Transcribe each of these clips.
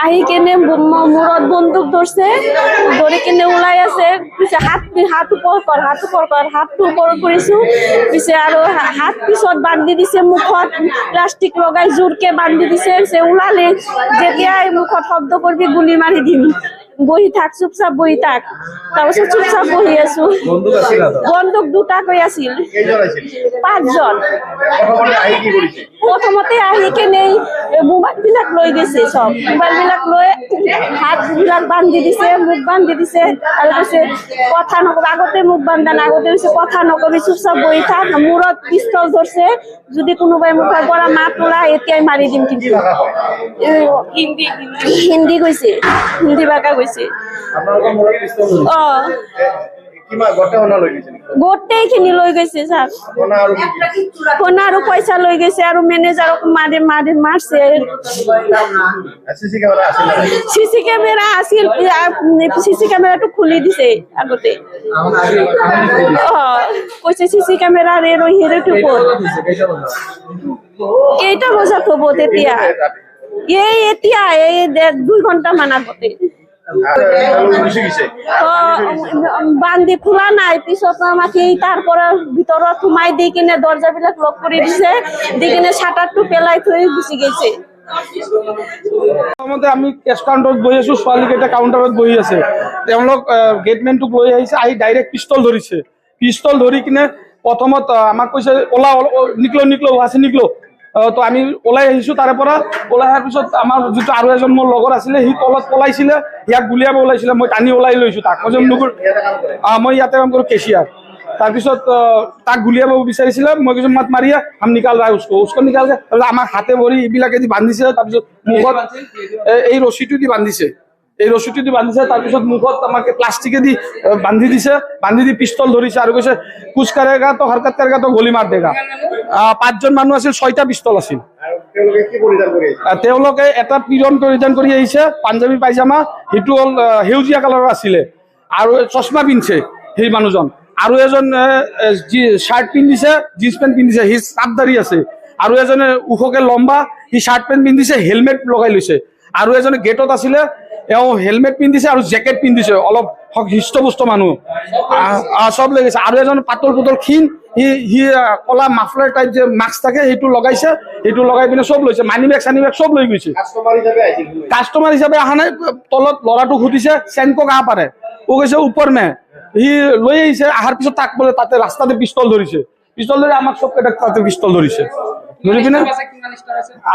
আহি কেনে মূৰত বন্দুক ধরছে, ধরে কেনে ওলাই আছে, পিছে হাত উপর কর, হাতটো উপর করিছো, পিছে আর হাত পিছত বান্ধি দিছে, মুখত প্লাস্টিক লগাই জোরকে বান্ধি দিছে, সে ওলালে যেতিয়াই মুখত শব্দ করবি গুলি মারি দিম, বহি থাক, চুপচাপ বহি থাক। তাৰপিছত চুপচাপ বহি আছো। বন্দুক দুটাকৈ আছিল, 5 জন। প্ৰথমতে আহি কেনে মোবাইল বিলাক লৈ গৈছে, সব মোবাইল বিলাক লৈ হাত বিলাক বান্ধি দিছে, মুখ বান্ধি দিছে, আৰু কৈছে কথা নকবি। আগতে মুখ বান্ধা না, আগতে কৈছে কথা নকবি, চুপচাপ বহি থাক। মূৰত পিস্তল ধৰছে, যদি কোনোবাই মুখৰ পৰা মাত ওলাই এতিয়াই মাৰি দিম। কিন্তু হিন্দী কৈছে, হিন্দী ভাষা কৈছে। গোটেইখিনি লৈ গৈছে ছাৰ, সোণা আৰু পইচা লৈ গৈছে, আৰু মেনেজাৰক মাৰছে। চিচি কেমেৰা আছিল, চিচি কেমেৰাটো খুলি দিছে আগতে। কৈছে চিচি কেমেৰা হেৰিটো কেইটা বজাত হ'ব তেতিয়া? এতিয়া 2 ঘণ্টা মান আগতে বান্ধি খোলা নাই। পিছত আমাকে তারপরে ভিতৰত সোমাই দি কিনে দৰজা বিলাক লক কৰি দিছে, দি কিনে শাটাৰটো পেলাই থৈ গুচি গৈছে। আমি কেছ কাউন্টাৰত বহি আছো, ছোৱালী কেইটা কাউন্টাৰত বহি আছে। তেওঁলোক গেটমেনটোক লৈ আহিছে, আহি ডাইৰেক্ট পিস্তল ধৰিছে। পিস্তল ধৰি কিনে প্ৰথমত আমাক কৈছে ওলা, নিকলো আছে নিকলো। তো আমি ওলাই আহিছো, তাৰে পৰা ওলাই অহাৰ পিছত আমাৰ যিটো আৰু এজন মোৰ লগৰ আছিলে, সি তলত পলাইছিলে, ইয়াক গুলিয়াব ওলাইছিলে। মই টানি ওলাই লৈছো তাক। মই ইয়াতে কাম কৰো, কেচিয়াৰ। তাৰপিছত তাক গুলিয়াব বিচাৰিছিলে, মই কৈছো মাত মাৰিয়া হাম নিকাল ৰা উস্কো নিকাল কে। আমাক হাতে ভৰি এইবিলাকে দি বান্ধিছে, তাৰপিছত মুখত এই ৰছীটো দি বান্ধিছে, তাৰপিছত মুখত আমাকে প্লাষ্টিকে দি বান্ধি দিছে, বান্ধি দি পিস্তল ধৰিছে আৰু কৈছে কুছ কৰেগা তো হৰকত কৰেগা তো গলি মাৰ দেগা। 5 জন মানুহ আছিল, 6টা পিস্তল আছিল। তেওঁলোকে এটা পিৰন পৰিধান কৰি আহিছে, পাঞ্জাবী পাইজামা, সেইটো হ'ল সেউজীয়া কালাৰৰ আছিলে, আৰু চশমা পিন্ধিছে সেই মানুহজন। আৰু এজন শাৰ্ট পিন্ধিছে, জিন্স পেণ্ট পিন্ধিছে, সি চাপদাৰি আছে। আৰু এজনে ওখকে লম্বা, সি শাৰ্ট পেণ্ট পিন্ধিছে, হেলমেট লগাই লৈছে। আৰু এজনে গেটত আছিলে, এওঁ হেলমেট পিন্ধিছে আৰু জেকেট পিন্ধিছে, অলপ হৃষ্টপুষ্ট মানুহ, চব লৈ গৈছে। আৰু এজন পাতল ক্ষীণ, সি কলা মাফলাৰ টাইপ যে মাস্ক থাকে, সেইটো লগাইছে, সেইটো লগাই পিনে চব লৈছে। মানি বেগ চানি বেগ চব লৈ গৈছে। কাষ্টমাৰ হিচাপে অহা নাই। তলত ল'ৰাটোক সুধিছে চেনকো কাহ পাৰে, ও কৈছে ওপৰ মে। সি লৈ আহিছে, অহাৰ পিছত তাক বোলে তাতে ৰাস্তাতে পিস্তল ধৰিছে, পিস্তল ধৰি আমাক চব কেইটাক তাতে পিস্তল ধৰিছে। ধৰি পিনে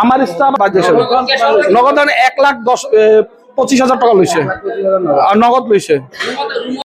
আমাৰ ষ্টাফ বাজিছে, নগদ 1,25,000 টকা লৈছে, নগদ লৈছে।